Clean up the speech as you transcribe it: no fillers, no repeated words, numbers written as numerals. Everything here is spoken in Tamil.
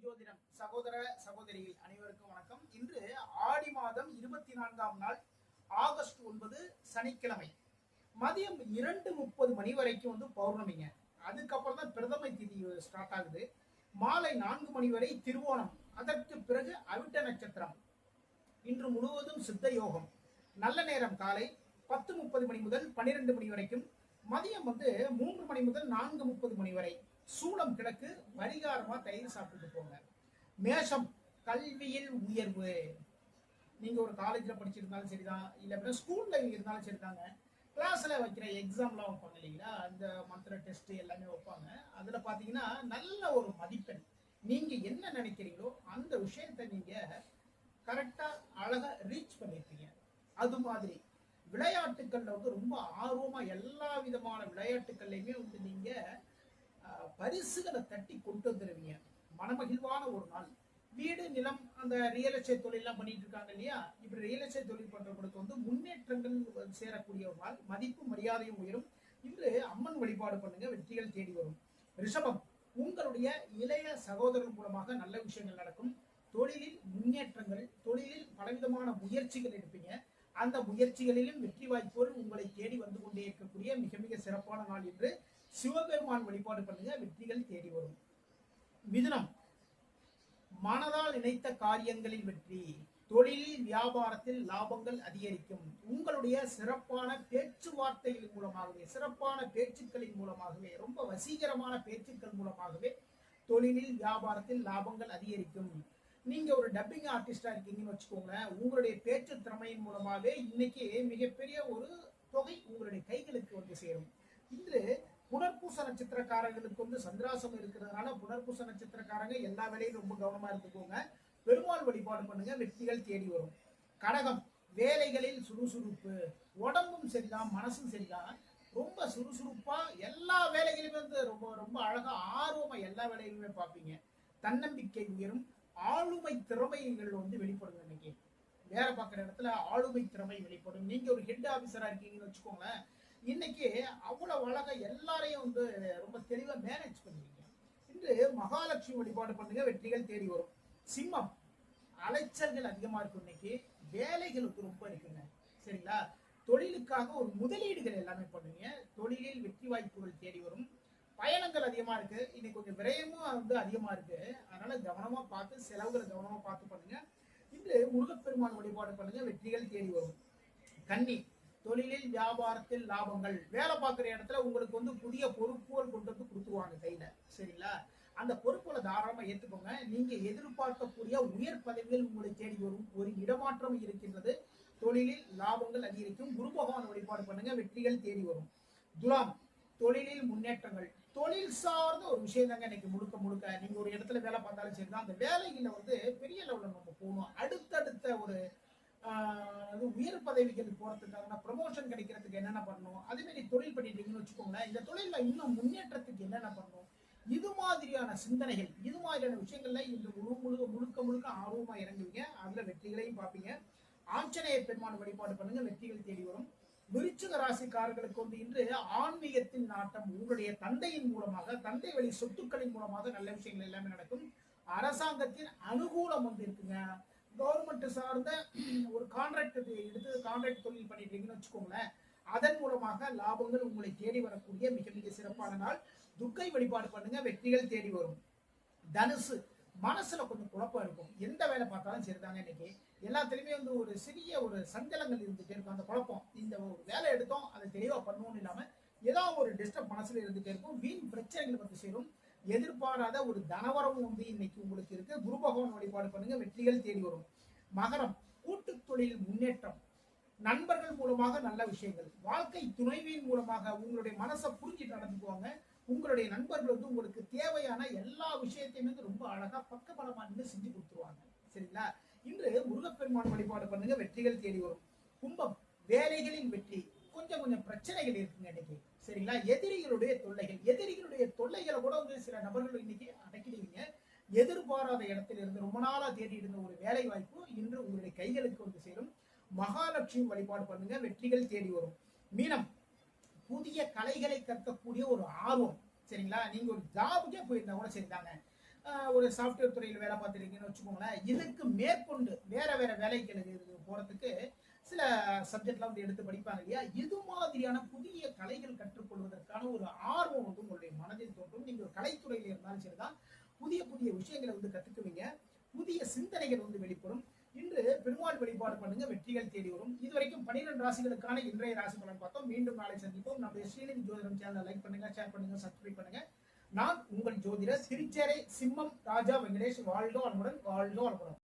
ஜோதிடம் சகோதர சகோதரிகள் அனைவருக்கும் வணக்கம். இன்று ஆடி மாதம் 24ஆம் நாள் ஆகஸ்ட் 9 சனிக்கிழமை மதியம் 2:30 மணி வரைக்கும் பௌர்ணமிங்க. அதுக்கப்புறம் தான் பிரதமை திதி ஸ்டார்ட் ஆகுது. மாலை 4 மணி வரை திருவோணம், அதற்கு பிறகு அவிட்ட நட்சத்திரம். இன்று முழுவதும் சித்த யோகம். நல்ல நேரம் காலை 10:30 மணி முதல் 12 மணி வரைக்கும், மதியம் 3 மணி முதல் 4:30 மணி வரை. சூளம் கிழக்கு, பரிகாரமா தயிர் சாப்பிட்டு போங்க. மேஷம், கல்வியில் உயர்வு. நீங்க ஒரு காலேஜ்ல படிச்சிருந்தாலும் சரிதான், இல்ல ஸ்கூல்ல இருந்தாலும் சரிதாங்க. கிளாஸ்ல வைக்கிற எக்ஸாம்லாம் வைப்பாங்க இல்லைங்களா, அந்த மந்த்ர டெஸ்ட் எல்லாமே வைப்பாங்க. அதுல பாத்தீங்கன்னா நல்ல ஒரு மதிப்பெண். நீங்க என்ன நினைக்கிறீங்களோ அந்த விஷயத்தை நீங்க கரெக்டா அழகா ரீச் பண்ணிருப்பீங்க. அது மாதிரி விளையாட்டுக்கள்ல ரொம்ப ஆர்வமா எல்லா விதமான விளையாட்டுக்கள்லையுமே நீங்க பரிசுகளை தட்டி கொண்டு வந்துருவீங்க. மனமகிழ்வான ஒரு நாள். வீடு, நிலம், அந்த ரியல் எஸ்டேட் தொழிலாம் பண்ணிட்டு இருக்காங்க இல்லையா, இப்படி ரியல் எஸ்டேட் தொழில் பண்றவங்களுக்கு முன்னேற்றங்கள் சேரக்கூடிய ஒரு நாள். மதிப்பு மரியாதையும் உயரும். இன்று அம்மன் வழிபாடு பண்ணுங்க, வெற்றிகள் தேடி வரும். ரிஷபம், உங்களுடைய இளைய சகோதரர் மூலமாக நல்ல விஷயங்கள் நடக்கும். தொழிலில் முன்னேற்றங்கள், தொழிலில் பலவிதமான முயற்சிகள் எடுப்பீங்க. அந்த முயற்சிகளிலும் வெற்றி வாய்ப்புகள் உங்களை தேடி வந்து கொண்டே இருக்கக்கூடிய மிக மிக சிறப்பான நாள் என்று சிவபெருமான் வழிபாடு பண்ணுங்க, வெற்றிகள் தேடி வரும். மிதுனம், மனதால் நினைத்த காரியங்களில் வெற்றி. தொழிலில் வியாபாரத்தில் லாபங்கள் அதிகரிக்கும். உங்களுடைய சிறப்பான பேச்சுவார்த்தைகளின் மூலமாகவே, சிறப்பான பேச்சுக்களின் மூலமாகவே, ரொம்ப வசீகரமான பேச்சுக்கள் மூலமாகவே தொழிலில் வியாபாரத்தில் லாபங்கள் அதிகரிக்கும். நீங்க ஒரு டப்பிங் ஆர்டிஸ்டா இருக்கீங்கன்னு வச்சுக்கோங்க, உங்களுடைய பேச்சு திறமையின் மூலமாகவே இன்னைக்கு மிகப்பெரிய ஒரு தொகை உங்களுடைய கைகளுக்கு சேரும். இன்று புனர்பூச நட்சத்திரக்காரர்களுக்கு சந்திராசம் இருக்கிறதுனால புனர்பூச நட்சத்திரக்காரங்க எல்லா வேலையும் ரொம்ப கவனமா இருந்துக்கோங்க. பெருமாள் வழிபாடு பண்ணுங்க, வெற்றிகள் தேடி வரும். கடகம், வேலைகளில் சுறுசுறுப்பு. உடம்பும் சரிதான், மனசும் சரிதான். ரொம்ப சுறுசுறுப்பா எல்லா வேலைகளையுமே ரொம்ப ரொம்ப அழகா ஆர்வமா எல்லா வேலைகளுமே பார்ப்பீங்க. தன்னம்பிக்கை உயரும். ஆளுமை திறமைகள் வெளிப்படுங்க. இன்னைக்கு வேலை பார்க்குற இடத்துல ஆளுமை திறமை வெளிப்படும். நீங்க ஒரு ஹெட் ஆபீசரா இருக்கீங்கன்னு வச்சுக்கோங்களேன், இன்னைக்கு அவ்வளவு அழகா எல்லாரையும் ரொம்ப தெளிவா மேனேஜ் பண்ணுவீங்க. இன்று மகாலட்சுமி வழிபாடு பண்ணுங்க, வெற்றிகள் தேடி வரும். சிம்மம், அலைச்சல்கள் அதிகமா இருக்கும். இன்னைக்கு வேலைகள் ரொம்ப இருக்குங்க, சரிங்களா. தொழிலுக்காக ஒரு முதலீடுகள் எல்லாமே பண்ணுவீங்க. தொழிலில் வெற்றி வாய்ப்புகள் தேடி வரும். பயணங்கள் அதிகமா இருக்கு. இன்னைக்கு கொஞ்சம் விரயமும் அதிகமா இருக்கு. அதனால கவனமா பார்த்து, செலவுகளை கவனமா பார்த்து பண்ணுங்க. இன்று முருகப்பெருமான் வழிபாடு பண்ணுங்க, வெற்றிகள் தேடி வரும். கன்னி, தொழிலில் வியாபாரத்தில் லாபங்கள். வேலை பார்க்குற இடத்துல உங்களுக்கு புதிய பொறுப்புகள் கொண்டு கொடுத்துருவாங்க கையில, சரிங்களா. அந்த பொறுப்புகளை தாராளமா ஏற்றுக்கோங்க. நீங்க எதிர்பார்க்கக்கூடிய உயர் பதவிகள் உங்களை தேடி வரும். ஒரு இடமாற்றம் இருக்கின்றது. தொழிலில் லாபங்கள் அதிகரிக்கும். குரு பகவான் வழிபாடு பண்ணுங்க, வெற்றிகள் தேடி வரும். துலாம், தொழிலில் முன்னேற்றங்கள். தொழில் சார்ந்த ஒரு விஷயம் தாங்க இன்னைக்கு முழுக்க முழுக்க. நீங்க ஒரு இடத்துல வேலை பார்த்தாலும் சரிதான், அந்த வேலைகளை பெரிய லெவலில் நம்ம போகணும். அடுத்தடுத்த ஒரு உயர் பதவிகள் போறதுக்காக, ப்ரமோஷன் கிடைக்கிறதுக்கு என்னென்ன பண்ணணும், அதே மாதிரி தொழில் பண்ணிட்டீங்கன்னு வச்சுக்கோங்களேன், இந்த தொழில இன்னும் முன்னேற்றத்துக்கு என்னென்ன பண்ணணும், இது மாதிரியான சிந்தனைகள், இது மாதிரியான விஷயங்கள்ல இந்த முழுக்க முழுக்க ஆர்வமா இறங்குவீங்க. அதுல வெற்றிகளையும் பார்ப்பீங்க. ஆஞ்சநேய பெருமான் வழிபாடு பண்ணுங்க, வெற்றிகள் தேடி வரும். விருச்சிக ராசிக்காரர்களுக்கு இன்று ஆன்மீகத்தின் நாட்டம். உங்களுடைய தந்தையின் மூலமாக, தந்தை வழி சொத்துக்களின் மூலமாக நல்ல விஷயங்கள் எல்லாமே நடக்கும். அரசாங்கத்தின் அனுகூலம் இருக்குங்க. கவர்மெண்ட் சார்ந்த ஒரு கான்ட்ராக்ட் எடுத்து கான்ட்ராக்ட் தொழில் பண்ணிட்டீங்கன்னு வச்சுக்கோங்களேன், அதன் மூலமாக லாபங்கள் உங்களை தேடி வரக்கூடிய மிக மிக சிறப்பான நாள். துர்க்கை வழிபாடு பண்ணுங்க, வெற்றிகள் தேடி வரும். தனுசு, மனசுல கொஞ்சம் குழப்பம் இருக்கும். எந்த வேலை பார்த்தாலும் சரிதாங்க, இன்னைக்கு எல்லாத்துலயுமே ஒரு சிறிய ஒரு சஞ்சலங்கள் இருந்துட்டே இருக்கும். அந்த குழப்பம், இந்த ஒரு வேலை எடுத்தோம் அதை தெளிவா பண்ணுவோம்னு இல்லாம ஏதாவது ஒரு டிஸ்டர்ப் மனசுல இருந்துட்டே இருக்கும். வீண் பிரச்சனைகள் சேரும். எதிர்பாராத ஒரு தனவரமும் இன்னைக்கு உங்களுக்கு இருக்கு. குரு பகவான் வழிபாடு பண்ணுங்க, வெற்றிகள் தேடி வரும். மகரம், கூட்டு தொழில் முன்னேற்றம். நண்பர்கள் மூலமாக நல்ல விஷயங்கள். வாழ்க்கை துணைவியின் மூலமாக உங்களுடைய மனசை புரிஞ்சுட்டு நடந்துக்குவாங்க. உங்களுடைய நண்பர்கள் உங்களுக்கு தேவையான எல்லா விஷயத்தையுமே ரொம்ப அழகா பக்கபலமா செஞ்சு கொடுத்துருவாங்க, சரிங்களா. இன்று முருகப்பெருமான் வழிபாடு பண்ணுங்க, வெற்றிகள் தேடி வரும். கும்பம், வேலைகளின் வெற்றி. கொஞ்சம் கொஞ்சம் பிரச்சனைகள் இருக்குங்க இன்னைக்கு, சரிங்களா. எதிரிகளுடைய தொல்லைகளை கூட சில நபர்கள் இன்னைக்கு அடக்கிடுவீங்க. எதிர்பாராத இடத்துல இருந்து ரொம்ப நாளா தேடி இருந்த ஒரு வேலை வாய்ப்பு இன்று உங்களுடைய கைகளுக்கு சேரும். மகாலட்சுமி வழிபாடு பண்ணுங்க, வெற்றிகள் தேடி வரும். மீனம், புதிய கலைகளை கற்கக்கூடிய ஒரு ஆர்வம், சரிங்களா. நீங்க ஒரு ஜாபுக்கே போயிருந்தா கூட சரிதாங்க, ஒரு சாஃப்ட்வேர் துறையில் வேலை பார்த்துருக்கீங்கன்னு வச்சுக்கோங்களேன். இதுக்கு மேற்கொண்டு வேற வேற வேலைகளுக்கு போறதுக்கு சில சப்ஜெக்ட்லாம் வந்து எடுத்து படிப்பாங்க இல்லையா? இது மாதிரியான புதிய கலைகள் கற்றுக்கொள்வதற்கான ஒரு ஆர்வம் வந்து உங்களுடைய மனதில் தோன்றும். நீங்க ஒரு கலைத்துறையில இருந்தாலும் சரிதான், புதிய புதிய விஷயங்களை வந்து கத்துக்குவீங்க. புதிய சிந்தனைகள் வந்து வெளிப்படும். இன்று பெருமாள் வழிபாடு பண்ணுங்க, வெற்றிகள் தேடி வரும். இதுவரைக்கும் 12 ராசிகளுக்கான இன்றைய ராசி பலன் பார்த்தோம். மீண்டும் நாளை சந்திப்போம். நம்முடைய ஸ்ரீநிதி ஜோதிடம் சேனலை லைக் பண்ணுங்க, ஷேர் பண்ணுங்க, சப்ஸ்கிரைப் பண்ணுங்க. நான் உங்கள் ஜோதிடர் திருச்சேரை சிம்மம் ராஜா வெங்கடேஷ். வாழ்க வளமுடன், வாழ்க வளமுடன்.